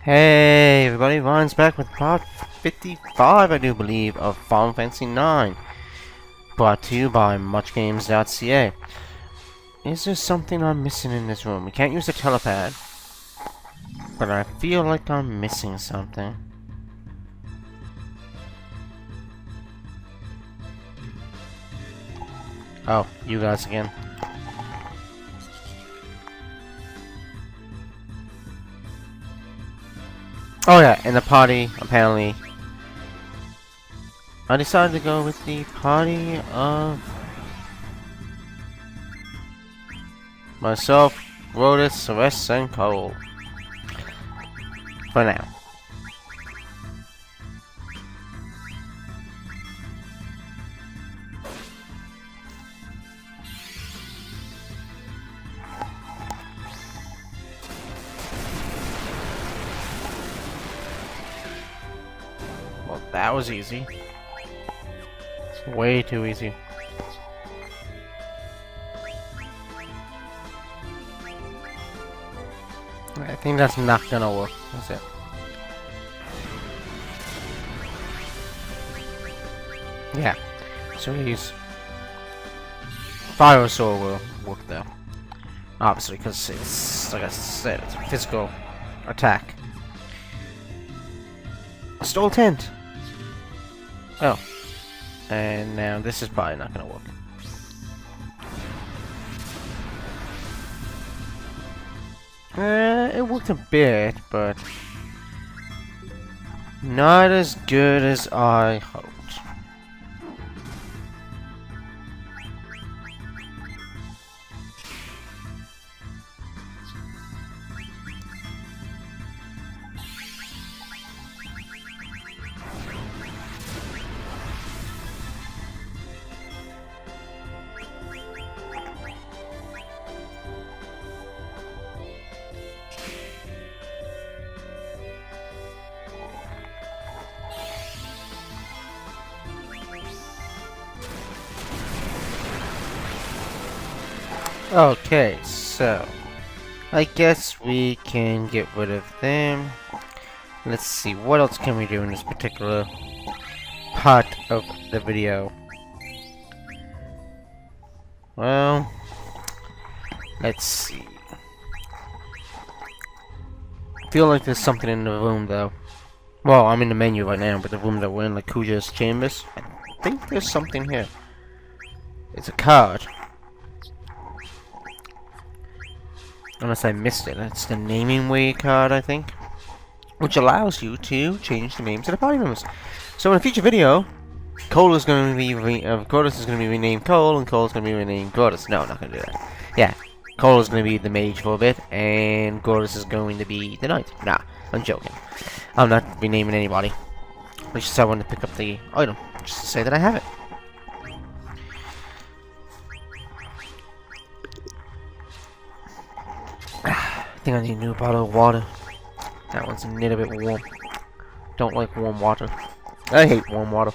Hey everybody, Ryan's back with part 55, I do believe, of Final Fantasy 9. Brought to you by MuchGames.ca. Is there something I'm missing in this room? We can't use the telepad, but I feel like I'm missing something. Oh, you guys again. Oh yeah, in the party, apparently, I decided to go with the party of myself, Rhodas, Celeste, and Cole. For now. Well, that was easy. Way too easy. I think that's not gonna work, is it? Yeah. So he's Fire Sword will work there. Obviously, because it's, like I said, it's a physical attack. Stole tent! Oh. And now this is probably not gonna work. It worked a bit, but not as good as I hoped. Okay, so I guess we can get rid of them. Let's see, what else can we do in this particular part of the video? Well, let's see. I feel like there's something in the room though. Well, I'm in the menu right now, but the room that we're in, like Kuja's chambers, I think there's something here. It's a card. Unless I missed it. It's the naming way card, I think. Which allows you to change the names of the party members. So in a future video, Cole is going to be Gortys is going to be renamed Cole, and Cole is going to be renamed Gortys. No, I'm not going to do that. Yeah, Cole is going to be the mage for a bit, and Gortys is going to be the knight. Nah, I'm joking. I'm not renaming anybody. It's just I wanted to pick up the item, just to say that I have it. I think I need a new bottle of water. That one's a little bit warm. Don't like warm water. I hate warm water.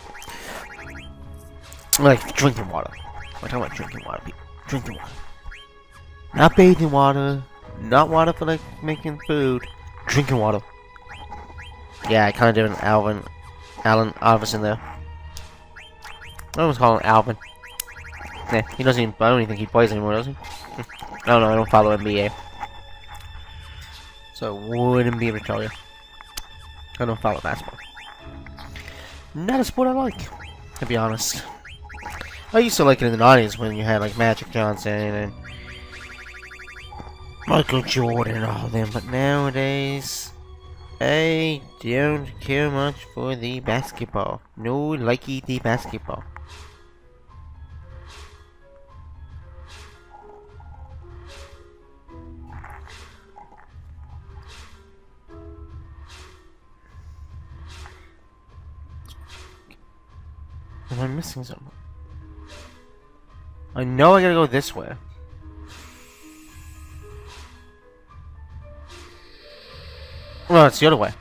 I like drinking water. We're talking about drinking water, people. Drinking water. Not bathing water. Not water for like making food. Drinking water. Yeah, I kind of did an Alan Iverson there. I almost call him Alvin. Yeah, he doesn't even, I don't even think he plays anymore, does he? I don't know, I don't follow NBA. So I wouldn't be able to tell you. I don't follow basketball. Not a sport I like, to be honest. I used to like it in the 90s when you had like Magic Johnson and Michael Jordan and all of them, but nowadays I don't care much for the basketball. No likey the basketball. Am I missing something? I know I gotta go this way. No, it's the other way.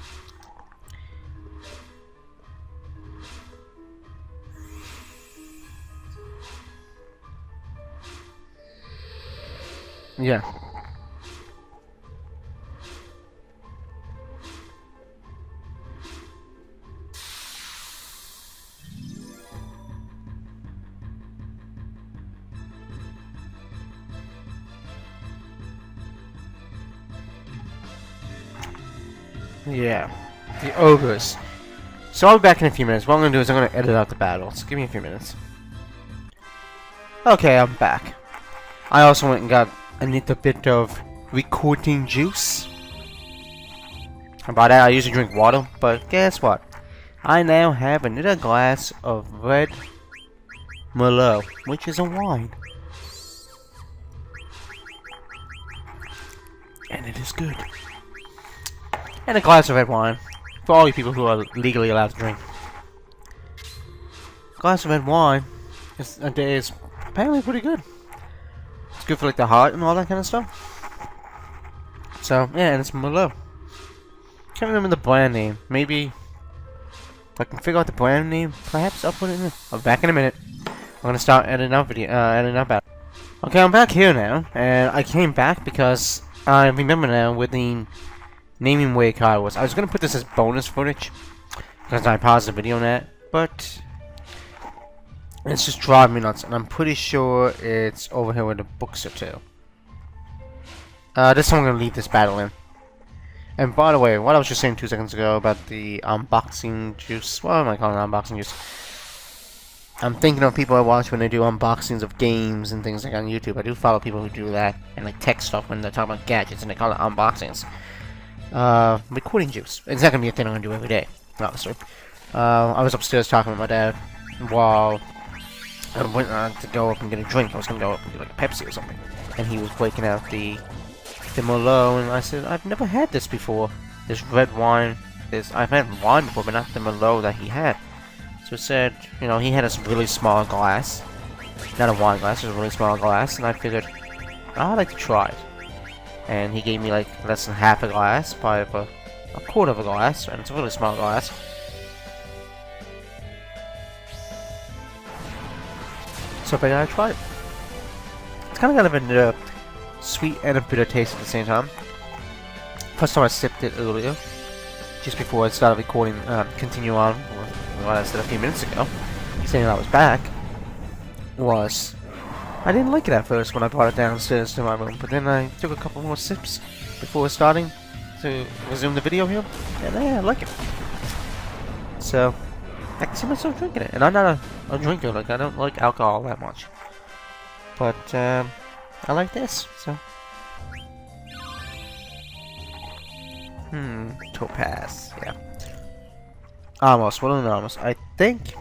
Yeah. Yeah, the ogres. So I'll be back in a few minutes. What I'm gonna do is I'm gonna edit out the battles. Give me a few minutes. Okay, I'm back. I also went and got a little bit of recording juice. And by that, I usually drink water, but guess what? I now have another glass of red Merlot, which is a wine. And it is good. And a glass of red wine. For all you people who are legally allowed to drink. A glass of red wine a day is apparently pretty good. It's good for like the heart and all that kind of stuff. So, yeah, and it's Merlot. Can't remember the brand name. Maybe if I can figure out the brand name, perhaps I'll put it in there. I'll be back in a minute. I'm gonna start editing out battle. Okay, I'm back here now, and I came back because I remember now with the naming where car was. I was gonna put this as bonus footage because I paused the video on that, but it's just driving me nuts, and I'm pretty sure it's over here where the books are too. This time I'm gonna leave this battle in. And by the way, what I was just saying 2 seconds ago about the unboxing juice, what am I calling it, unboxing juice? I'm thinking of people I watch when they do unboxings of games and things like on YouTube. I do follow people who do that, and like tech stuff when they're talking about gadgets, and they call it unboxings. Recording juice. It's not gonna be a thing I'm gonna do every day, obviously. I was upstairs talking with my dad while I went to go up and get a drink. I was gonna go up and get like a Pepsi or something, and he was breaking out the Merlot, and I said, I've never had this before. This red wine. I've had wine before, but not the Merlot that he had. So it said, you know, he had a really small glass. Not a wine glass, it was a really small glass, and I figured, I'd like to try it. And he gave me like less than half a glass, probably a quarter of a glass, and it's a really small glass. So I figured I'd try it. It's kind of got a sweet and a bitter taste at the same time. First time I sipped it earlier, just before I started recording, continue on what I said a few minutes ago, saying I was back, was I didn't like it at first when I brought it downstairs to my room, but then I took a couple more sips before starting to resume the video here, and yeah, I like it. So, I can see myself drinking it, and I'm not a drinker, like I don't like alcohol that much. But, I like this, so. Topaz, yeah. Almost, what an almost. I think.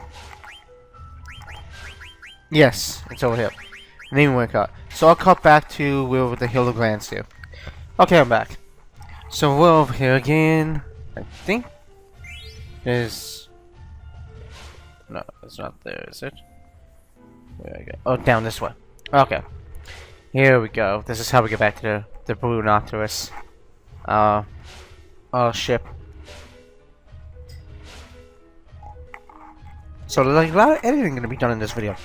Yes, it's over here. Name wake up. So I'll cut back to where the Hill of Grants do. Okay, I'm back. So we're over here again. I think. Is. No, it's not there, is it? Where I go? Oh, down this way. Okay. Here we go. This is how we get back to the Blue Nocturus. Ship. So there's like a lot of editing gonna be done in this video.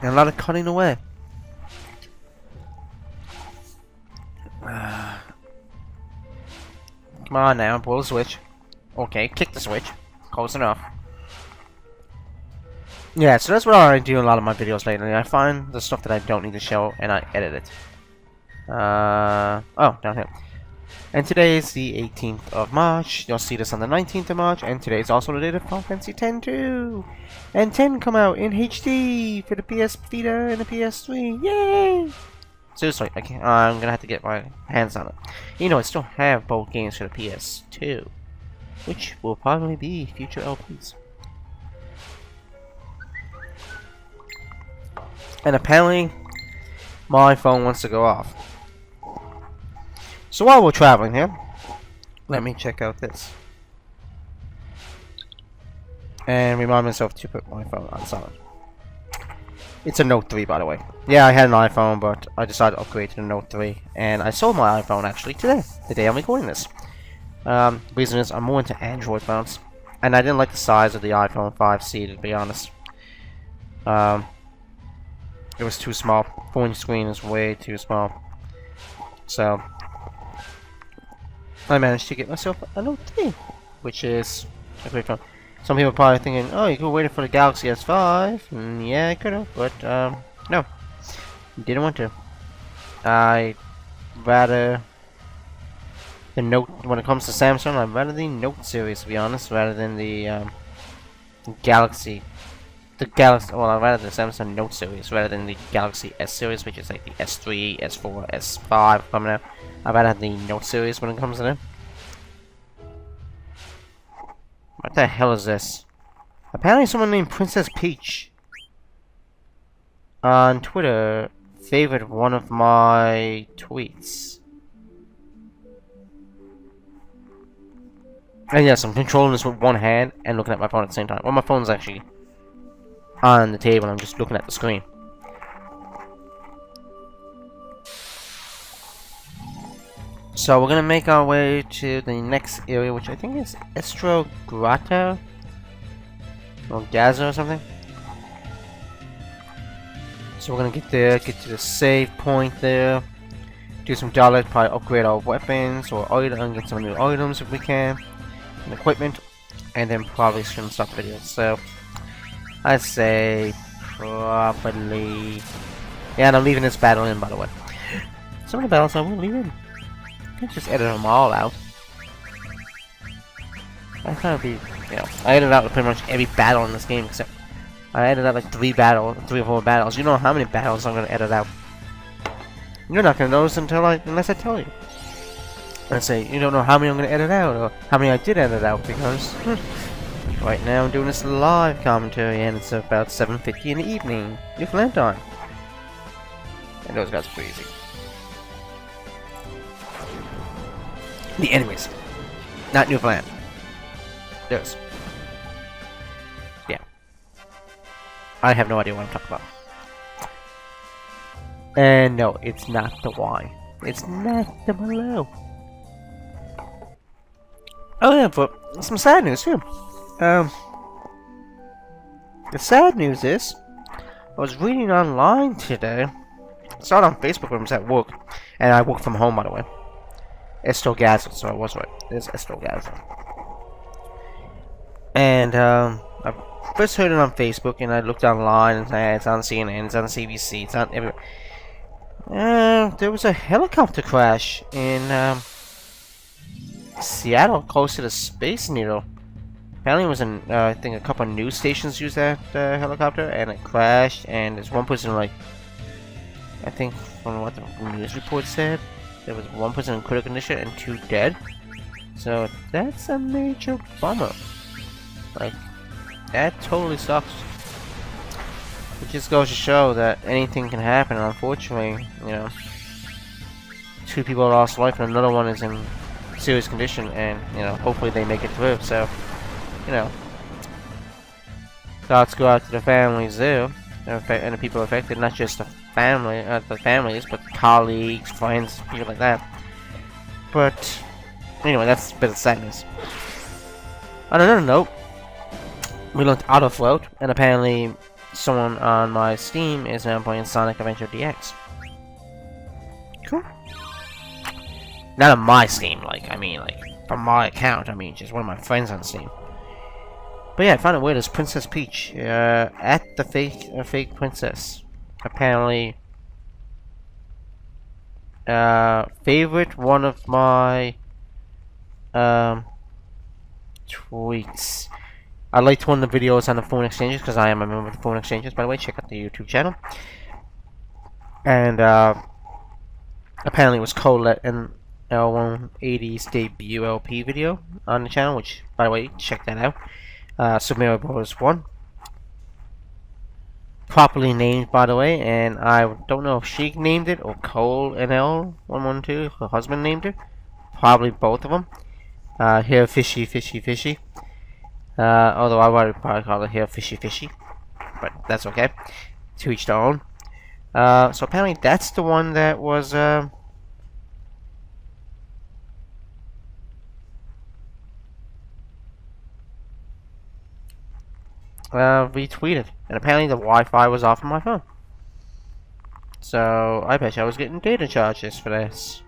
And a lot of cutting away. Come on now, pull the switch. Okay, kick the switch. Close enough. Yeah, so that's what I do in a lot of my videos lately. I find the stuff that I don't need to show and I edit it. Oh, down here. And today is the 18th of March. You'll see this on the 19th of March. And today is also the date of Final Fantasy X too. And 10 come out in HD for the PS Vita and the PS3. Yay! Seriously, I'm gonna have to get my hands on it. You know, I still have both games for the PS2, which will probably be future LPs. And apparently, my phone wants to go off. So while we're traveling here, let me check out this. And remind myself to put my phone on silent. It's a Note 3, by the way. Yeah, I had an iPhone, but I decided to upgrade to the Note 3. And I sold my iPhone, actually, today. The day I'm recording this. Reason is, I'm more into Android phones. And I didn't like the size of the iPhone 5C, to be honest. It was too small. Phone screen is way too small. So I managed to get myself a Note 3, which is a great phone. Some people are probably thinking, oh, you could wait for the Galaxy S5. Yeah, I could have, but no. Didn't want to. I'd rather the Note. When it comes to Samsung, I'd rather the Note series, to be honest, rather than the Galaxy. Well, I'd rather the Samsung Note series rather than the Galaxy S series, which is like the S3, S4, S5 coming out. I'd rather have the Note series when it comes to them. What the hell is this? Apparently someone named Princess Peach on Twitter favored one of my tweets. And yes, I'm controlling this with one hand and looking at my phone at the same time. Well, my phone's actually on the table, I'm just looking at the screen. So we're gonna make our way to the next area, which I think is Esto Grotto or Gaza or something. So we're gonna get there, get to the save point there, do some dollars, probably upgrade our weapons or and get some new items if we can, and equipment, and then probably shouldn't stop the video. So I'd say probably, yeah, and I'm leaving this battle in, by the way. Some of the battles I will leave in. I can't just edit them all out. I kind of be, you know, I edited out pretty much every battle in this game except I edited out like 3 or 4 battles. You know how many battles I'm gonna edit out. You're not gonna notice unless I tell you. I say you don't know how many I'm gonna edit out or how many I did edit out because right now I'm doing this live commentary and it's about 7:50 in the evening, Newfoundland time. And those guys are crazy. The enemies, not Newfoundland. Those. Yeah. I have no idea what I'm talking about. And no, it's not the wine. It's not the Merlot. Oh yeah, but some sad news too. The sad news is, I was reading online today. I saw it on Facebook when I was at work, and I work from home, by the way. Esto Gaza, so I was right. It's Esto Gaza. And I first heard it on Facebook, and I looked online, and it's on CNN, it's on CBC, it's on everywhere. There was a helicopter crash in Seattle, close to the Space Needle. Apparently, it was in I think a couple of news stations used that helicopter, and it crashed. And there's one person, like, I think from what the news report said, there was one person in critical condition and 2 dead. So that's a major bummer. Like, that totally sucks. It just goes to show that anything can happen. And unfortunately, you know, 2 people lost life and another one is in serious condition. And you know, hopefully they make it through. So, you know, thoughts go out to the families there and the people affected, not just the families, but colleagues, friends, people like that. But anyway, that's a bit of sadness. On another note, we learned Auto Float, and apparently someone on my Steam is now playing Sonic Adventure DX. Cool. Not on my Steam, like, I mean, like, from my account, I mean, just one of my friends on Steam. But yeah, I found it weird as Princess Peach, at the fake princess. Apparently, favorite one of my, tweets. I liked one of the videos on the phone exchanges, because I am a member of the phone exchanges, by the way. Check out the YouTube channel. And, apparently it was Colette and L180's debut LP video on the channel, which, by the way, check that out. Super Mario Bros. 1. Properly named, by the way, and I don't know if she named it or Cole and L112, her husband, named it. Probably both of them. Here, fishy, fishy, fishy. Although I would probably call it here, fishy, fishy. But that's okay. To each their own. So apparently that's the one that was, retweeted, and apparently the Wi-Fi was off on my phone. So I bet you I was getting data charges for this.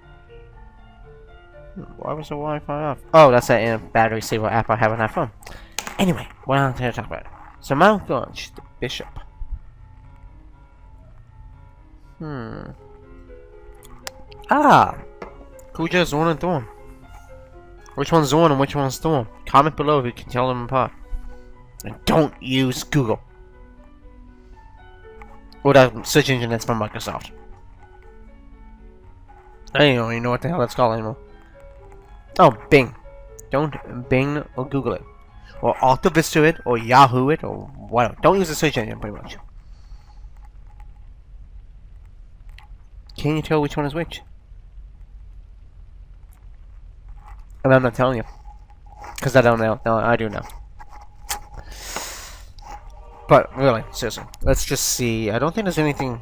Why was the Wi-Fi off? Oh, that's that battery saver app I have on that phone. Anyway, what am I going to talk about? So Mount Gorge, the bishop. Kuja's one and Thorn. Which one's Zorn and which one's Storm? Comment below if you can tell them apart. And don't use Google. Or that search engine that's from Microsoft. I don't even know what the hell that's called anymore. Oh, Bing. Don't Bing or Google it. Or AltaVista it, or Yahoo it, or whatever. Don't use the search engine, pretty much. Can you tell which one is which? And I'm not telling you. Because I don't know. No, I do know. But, really, seriously. Let's just see. I don't think there's anything...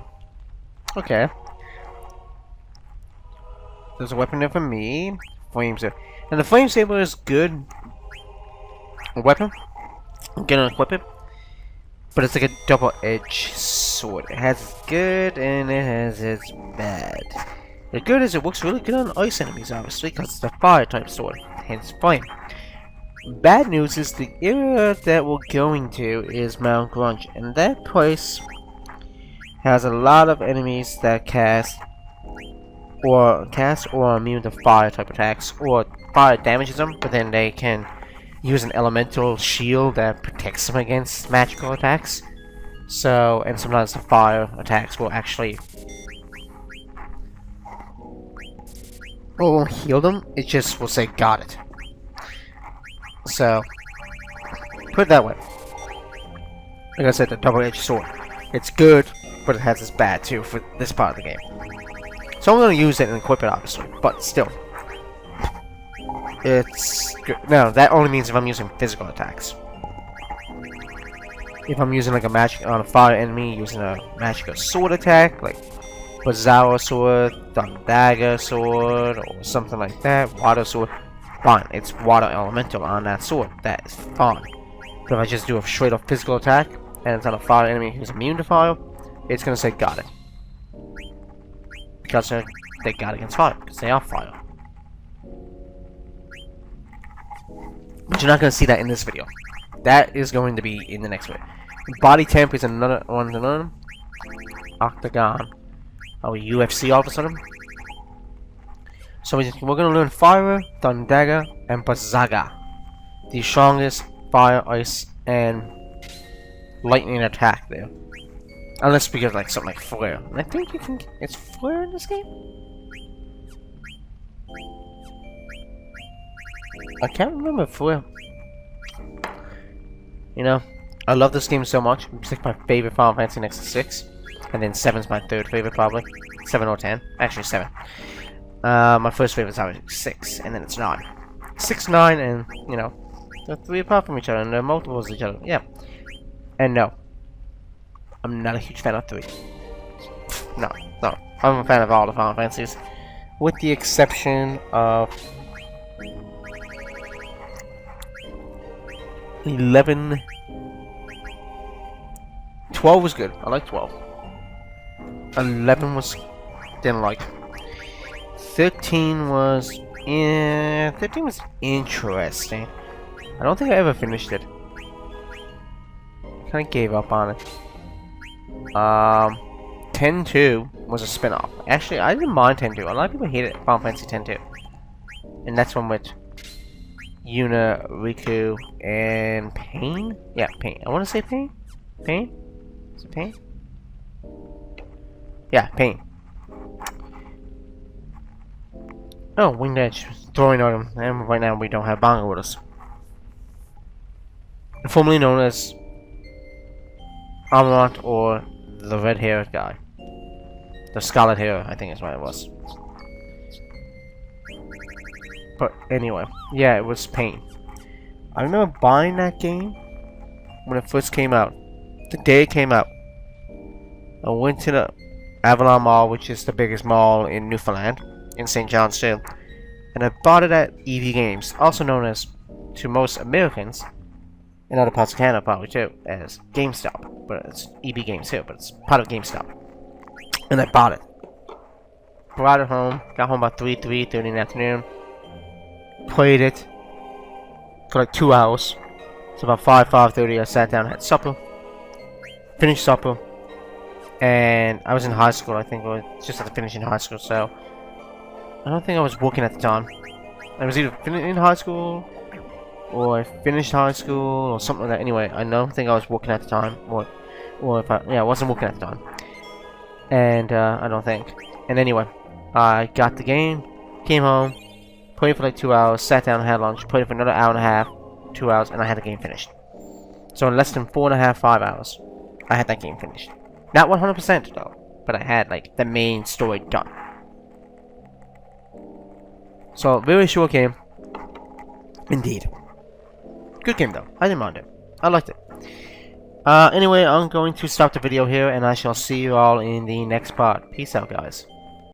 Okay. There's a weapon there for me. Flamesaber. And the Flamesaber is good. A weapon. I'm gonna equip it. But it's like a double-edged sword. It has its good and it has its bad. The good is it works really good on ice enemies, obviously, because it's a fire-type sword. Hence flame. Bad news is the area that we're going to is Mount Grunge, and that place has a lot of enemies that cast or are immune to fire type attacks, or fire damages them, but then they can use an elemental shield that protects them against magical attacks. So, and sometimes the fire attacks will actually won't heal them, it just will say got it. So, put it that way. Like I said, the double-edged sword. It's good, but it has its bad too for this part of the game. So I'm going to use it and equip it, obviously, but still. It's good. No, that only means if I'm using physical attacks. If I'm using like a magic on a fire enemy, using a magical sword attack, like Bazawa sword, Dagger sword, or something like that, water sword, fine. It's water elemental on that sword. That is fine. But if I just do a straight up physical attack and it's on a fire enemy who's immune to fire, it's gonna say got it. Because they got against fire, because they are fire. But you're not gonna see that in this video. That is going to be in the next video. Body temp is another one to learn. Octagon. Oh, UFC all of a sudden. So we're going to learn Fire, Thundaga, and Bazaga. The strongest fire, ice, and lightning attack there. Unless we get like something like Flare. And I think you can... It's Flare in this game? I can't remember Flare. You know, I love this game so much. It's like my favorite Final Fantasy next to 6. And then 7's my third favorite, probably. 7 or 10. Actually, 7. My first favorite is obviously 6, and then it's 9. 6, 9, and, you know, they're 3 apart from each other, and they're multiples of each other. Yeah. And no. I'm not a huge fan of 3. No. I'm a fan of all the Final Fantasies. With the exception of 11. 12 was good. I like 12. 11 was... didn't like. 13 was... 13 was interesting. I don't think I ever finished it. Kinda gave up on it. 10-2 was a spin-off. Actually, I didn't mind 10-2. A lot of people hated Final Fantasy 10-2. And that's one with Yuna, Riku, and Pain? Yeah, Pain. I want to say Pain? Pain? Is it Pain? Yeah, Pain. Oh, Winged Edge. Throwing on him. And right now we don't have Bongo with us. Formerly known as Amarant, or the red-haired guy. The scarlet hair, I think is what it was. But anyway, yeah, it was Pain. I remember buying that game when it first came out. The day it came out. I went to the Avalon Mall, which is the biggest mall in Newfoundland, in St. John's too. And I bought it at EV Games, also known as, to most Americans, in other parts of Canada probably too, as GameStop. But it's EB Games too, but it's part of GameStop. And I bought it. Brought it home, got home about 3:30 in the afternoon. Played it for like 2 hours. So about 5:30 I sat down and had supper. Finished supper. And I was in high school, I think, or just after finishing high school, so I don't think I was working at the time. I was either in high school, or I finished high school, or something like that. Anyway, I don't think I was working at the time, or if I wasn't working at the time, and I don't think. And anyway, I got the game, came home, played for like 2 hours, sat down, had lunch, played for another hour and a half, 2 hours, and I had the game finished. So in less than 4.5, 5 hours, I had that game finished. Not 100% though, but I had like the main story done. So very short game, indeed. Good game though. I didn't mind it. I liked it. Anyway, I'm going to stop the video here, and I shall see you all in the next part. Peace out, guys.